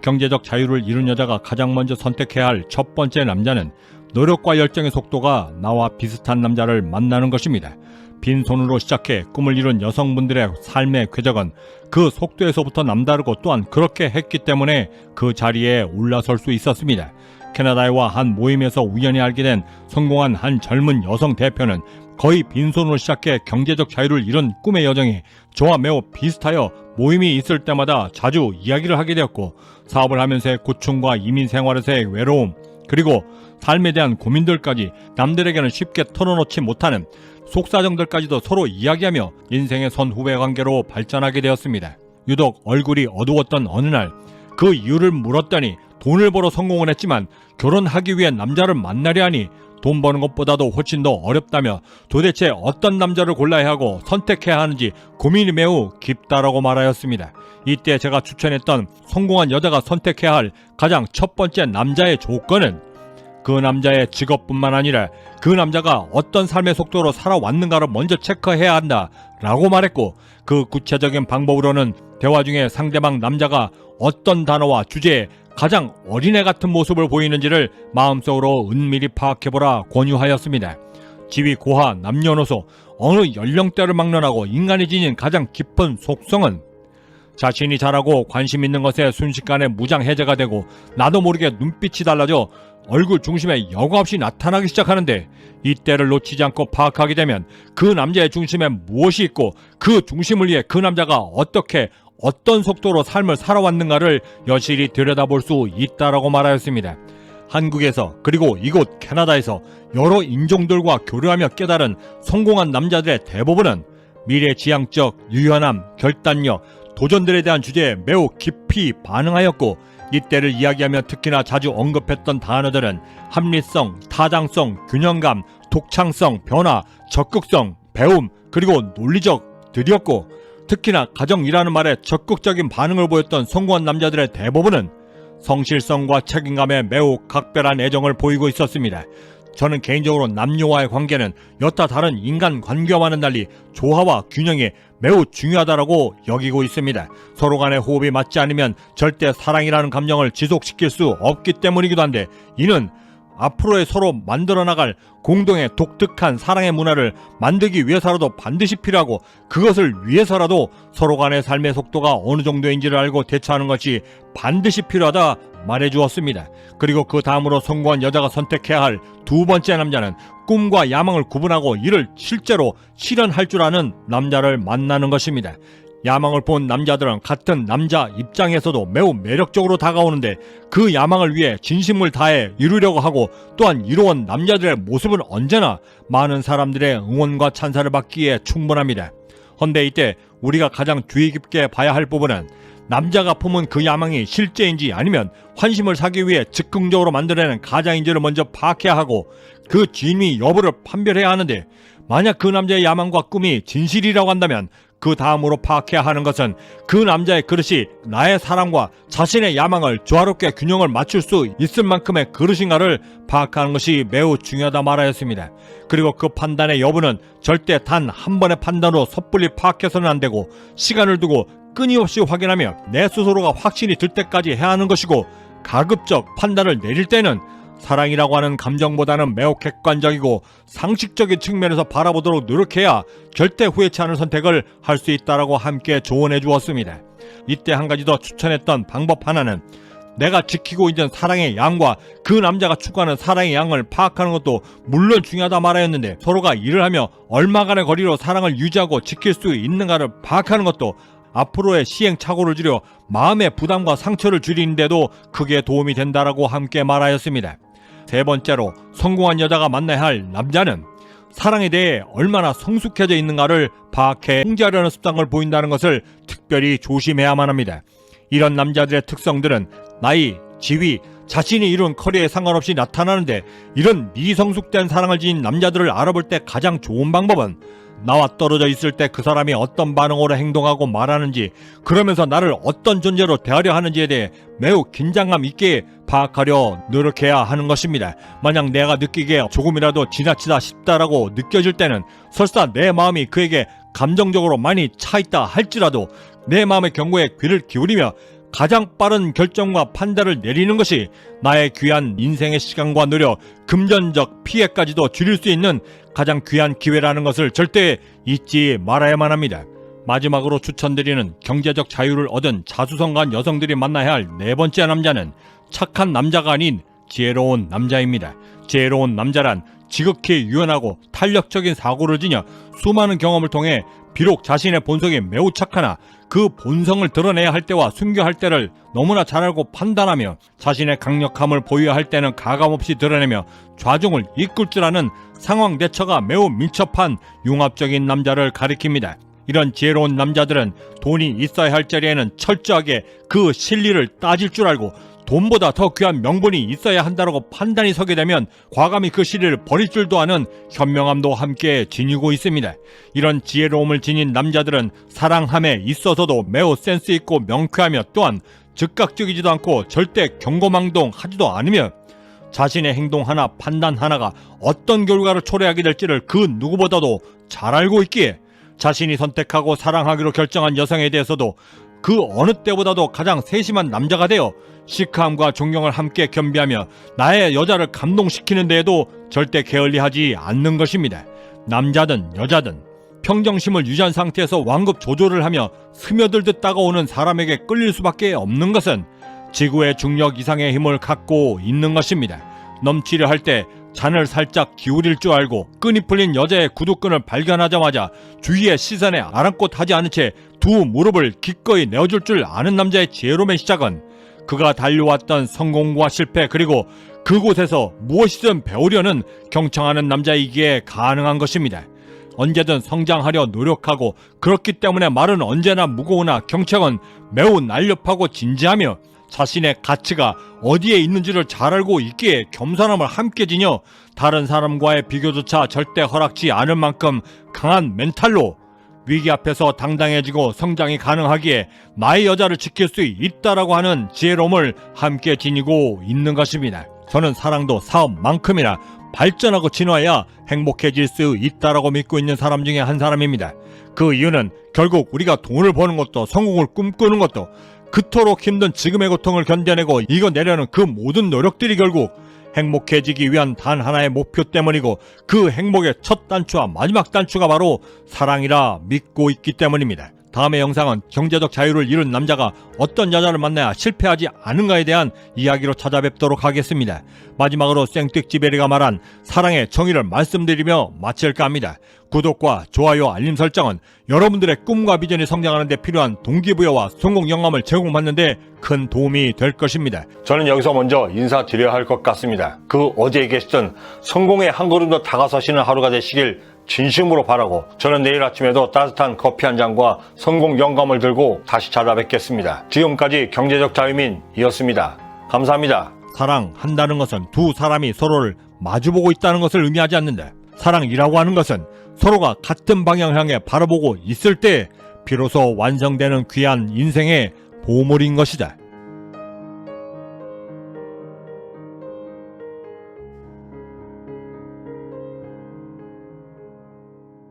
경제적 자유를 이룬 여자가 가장 먼저 선택해야 할 첫 번째 남자는 노력과 열정의 속도가 나와 비슷한 남자를 만나는 것입니다. 빈손으로 시작해 꿈을 이룬 여성분들의 삶의 궤적은 그 속도에서부터 남다르고 또한 그렇게 했기 때문에 그 자리에 올라설 수 있었습니다. 캐나다와 한 모임에서 우연히 알게 된 성공한 한 젊은 여성 대표는 거의 빈손으로 시작해 경제적 자유를 이룬 꿈의 여정이 저와 매우 비슷하여 모임이 있을 때마다 자주 이야기를 하게 되었고, 사업을 하면서의 고충과 이민 생활에서의 외로움, 그리고 삶에 대한 고민들까지 남들에게는 쉽게 털어놓지 못하는 속사정들까지도 서로 이야기하며 인생의 선후배 관계로 발전하게 되었습니다. 유독 얼굴이 어두웠던 어느 날 그 이유를 물었더니 돈을 벌어 성공을 했지만 결혼하기 위해 남자를 만나려 하니 돈 버는 것보다도 훨씬 더 어렵다며 도대체 어떤 남자를 골라야 하고 선택해야 하는지 고민이 매우 깊다라고 말하였습니다. 이때 제가 추천했던 성공한 여자가 선택해야 할 가장 첫 번째 남자의 조건은 그 남자의 직업뿐만 아니라 그 남자가 어떤 삶의 속도로 살아왔는가를 먼저 체크해야 한다 라고 말했고, 그 구체적인 방법으로는 대화 중에 상대방 남자가 어떤 단어와 주제에 가장 어린애 같은 모습을 보이는지를 마음속으로 은밀히 파악해보라 권유하였습니다. 지위, 고하, 남녀노소, 어느 연령대를 막론하고 인간이 지닌 가장 깊은 속성은 자신이 잘하고 관심 있는 것에 순식간에 무장해제가 되고 나도 모르게 눈빛이 달라져 얼굴 중심에 여과없이 나타나기 시작하는데, 이때를 놓치지 않고 파악하게 되면 그 남자의 중심에 무엇이 있고 그 중심을 위해 그 남자가 어떤 속도로 삶을 살아왔는가를 여실히 들여다볼 수 있다라고 말하였습니다. 한국에서 그리고 이곳 캐나다에서 여러 인종들과 교류하며 깨달은 성공한 남자들의 대부분은 미래지향적 유연함, 결단력, 도전들에 대한 주제에 매우 깊이 반응하였고, 이때를 이야기하며 특히나 자주 언급했던 단어들은 합리성, 타당성, 균형감, 독창성, 변화, 적극성, 배움, 그리고 논리적들이었고, 특히나 가정이라는 말에 적극적인 반응을 보였던 성공한 남자들의 대부분은 성실성과 책임감에 매우 각별한 애정을 보이고 있었습니다. 저는 개인적으로 남녀와의 관계는 여타 다른 인간관계와는 달리 조화와 균형이 매우 중요하다고 여기고 있습니다. 서로 간의 호흡이 맞지 않으면 절대 사랑이라는 감정을 지속시킬 수 없기 때문이기도 한데, 이는 앞으로의 서로 만들어 나갈 공동의 독특한 사랑의 문화를 만들기 위해서라도 반드시 필요하고, 그것을 위해서라도 서로 간의 삶의 속도가 어느 정도인지를 알고 대처하는 것이 반드시 필요하다 말해주었습니다. 그리고 그 다음으로 성공한 여자가 선택해야 할 두 번째 남자는 꿈과 야망을 구분하고 이를 실제로 실현할 줄 아는 남자를 만나는 것입니다. 야망을 본 남자들은 같은 남자 입장에서도 매우 매력적으로 다가오는데, 그 야망을 위해 진심을 다해 이루려고 하고 또한 이루어온 남자들의 모습은 언제나 많은 사람들의 응원과 찬사를 받기에 충분합니다. 헌데 이때 우리가 가장 주의 깊게 봐야 할 부분은 남자가 품은 그 야망이 실제인지 아니면 환심을 사기 위해 즉흥적으로 만들어낸 가장인지를 먼저 파악해야 하고 그 진위 여부를 판별해야 하는데, 만약 그 남자의 야망과 꿈이 진실이라고 한다면 그 다음으로 파악해야 하는 것은 그 남자의 그릇이 나의 사랑과 자신의 야망을 조화롭게 균형을 맞출 수 있을 만큼의 그릇인가를 파악하는 것이 매우 중요하다 말하였습니다. 그리고 그 판단의 여부는 절대 단 한 번의 판단으로 섣불리 파악해서는 안 되고, 시간을 두고 끊임없이 확인하며 내 스스로가 확신이 들 때까지 해야 하는 것이고, 가급적 판단을 내릴 때는 사랑이라고 하는 감정보다는 매우 객관적이고 상식적인 측면에서 바라보도록 노력해야 절대 후회치 않은 선택을 할 수 있다라고 함께 조언해 주었습니다. 이때 한 가지 더 추천했던 방법 하나는 내가 지키고 있는 사랑의 양과 그 남자가 추구하는 사랑의 양을 파악하는 것도 물론 중요하다 말하였는데, 서로가 일을 하며 얼마간의 거리로 사랑을 유지하고 지킬 수 있는가를 파악하는 것도 앞으로의 시행착오를 줄여 마음의 부담과 상처를 줄이는데도 크게 도움이 된다라고 함께 말하였습니다. 세 번째로 성공한 여자가 만나야 할 남자는 사랑에 대해 얼마나 성숙해져 있는가를 파악해 통제하려는 습성을 보인다는 것을 특별히 조심해야만 합니다. 이런 남자들의 특성들은 나이, 지위, 자신이 이룬 커리어에 상관없이 나타나는데, 이런 미성숙된 사랑을 지닌 남자들을 알아볼 때 가장 좋은 방법은 나와 떨어져 있을 때 그 사람이 어떤 반응으로 행동하고 말하는지, 그러면서 나를 어떤 존재로 대하려 하는지에 대해 매우 긴장감 있게 파악하려 노력해야 하는 것입니다. 만약 내가 느끼기에 조금이라도 지나치다 싶다라고 느껴질 때는 설사 내 마음이 그에게 감정적으로 많이 차있다 할지라도 내 마음의 경고에 귀를 기울이며 가장 빠른 결정과 판단을 내리는 것이 나의 귀한 인생의 시간과 노력, 금전적 피해까지도 줄일 수 있는 가장 귀한 기회라는 것을 절대 잊지 말아야만 합니다. 마지막으로 추천드리는 경제적 자유를 얻은 자수성가한 여성들이 만나야 할 네 번째 남자는 착한 남자가 아닌 지혜로운 남자입니다. 지혜로운 남자란 지극히 유연하고 탄력적인 사고를 지녀 수많은 경험을 통해 비록 자신의 본성이 매우 착하나 그 본성을 드러내야 할 때와 숨겨야 할 때를 너무나 잘 알고 판단하며 자신의 강력함을 보여야 할 때는 가감없이 드러내며 좌중을 이끌 줄 아는 상황 대처가 매우 밀접한 융합적인 남자를 가리킵니다. 이런 지혜로운 남자들은 돈이 있어야 할 자리에는 철저하게 그 실리를 따질 줄 알고 돈보다 더 귀한 명분이 있어야 한다고 판단이 서게 되면 과감히 그 실리를 버릴 줄도 아는 현명함도 함께 지니고 있습니다. 이런 지혜로움을 지닌 남자들은 사랑함에 있어서도 매우 센스 있고 명쾌하며 또한 즉각적이지도 않고 절대 경고망동하지도 않으며 자신의 행동 하나 판단 하나가 어떤 결과를 초래하게 될지를 그 누구보다도 잘 알고 있기에 자신이 선택하고 사랑하기로 결정한 여성에 대해서도 그 어느 때보다도 가장 세심한 남자가 되어 시크함과 존경을 함께 겸비하며 나의 여자를 감동시키는 데에도 절대 게을리하지 않는 것입니다. 남자든 여자든 평정심을 유지한 상태에서 완급 조절을 하며 스며들듯 다가오는 사람에게 끌릴 수밖에 없는 것은 지구의 중력 이상의 힘을 갖고 있는 것입니다. 넘치려 할 때 잔을 살짝 기울일 줄 알고 끈이 풀린 여자의 구두끈을 발견하자마자 주위의 시선에 아랑곳하지 않은 채 두 무릎을 기꺼이 내어줄 줄 아는 남자의 지혜로움의 시작은 그가 달려왔던 성공과 실패 그리고 그곳에서 무엇이든 배우려는 경청하는 자이기에 가능한 것입니다. 언제든 성장하려 노력하고 그렇기 때문에 말은 언제나 무거우나 경청은 매우 날렵하고 진지하며 자신의 가치가 어디에 있는지를 잘 알고 있기에 겸손함을 함께 지녀 다른 사람과의 비교조차 절대 허락지 않을 만큼 강한 멘탈로 위기 앞에서 당당해지고 성장이 가능하기에 나의 여자를 지킬 수 있다라고 하는 지혜로움을 함께 지니고 있는 것입니다. 저는 사랑도 사업만큼이나 발전하고 진화해야 행복해질 수 있다라고 믿고 있는 사람 중에 한 사람입니다. 그 이유는 결국 우리가 돈을 버는 것도 성공을 꿈꾸는 것도 그토록 힘든 지금의 고통을 견뎌내고 이겨내려는 그 모든 노력들이 결국 행복해지기 위한 단 하나의 목표 때문이고 그 행복의 첫 단추와 마지막 단추가 바로 사랑이라 믿고 있기 때문입니다. 다음의 영상은 경제적 자유를 이룬 남자가 어떤 여자를 만나야 실패하지 않은가에 대한 이야기로 찾아뵙도록 하겠습니다. 마지막으로 생뜩지베리가 말한 사랑의 정의를 말씀드리며 마칠까 합니다. 구독과 좋아요 알림 설정은 여러분들의 꿈과 비전이 성장하는 데 필요한 동기부여와 성공 영감을 제공받는 데 큰 도움이 될 것입니다. 저는 여기서 먼저 인사드려야 할 것 같습니다. 그 어디에 계시든 성공의 한 걸음 더 다가서시는 하루가 되시길 진심으로 바라고 저는 내일 아침에도 따뜻한 커피 한 잔과 성공 영감을 들고 다시 찾아뵙겠습니다. 지금까지 경제적 자유민이었습니다. 감사합니다. 사랑한다는 것은 두 사람이 서로를 마주보고 있다는 것을 의미하지 않는다. 사랑이라고 하는 것은 서로가 같은 방향을 향해 바라보고 있을 때 비로소 완성되는 귀한 인생의 보물인 것이다.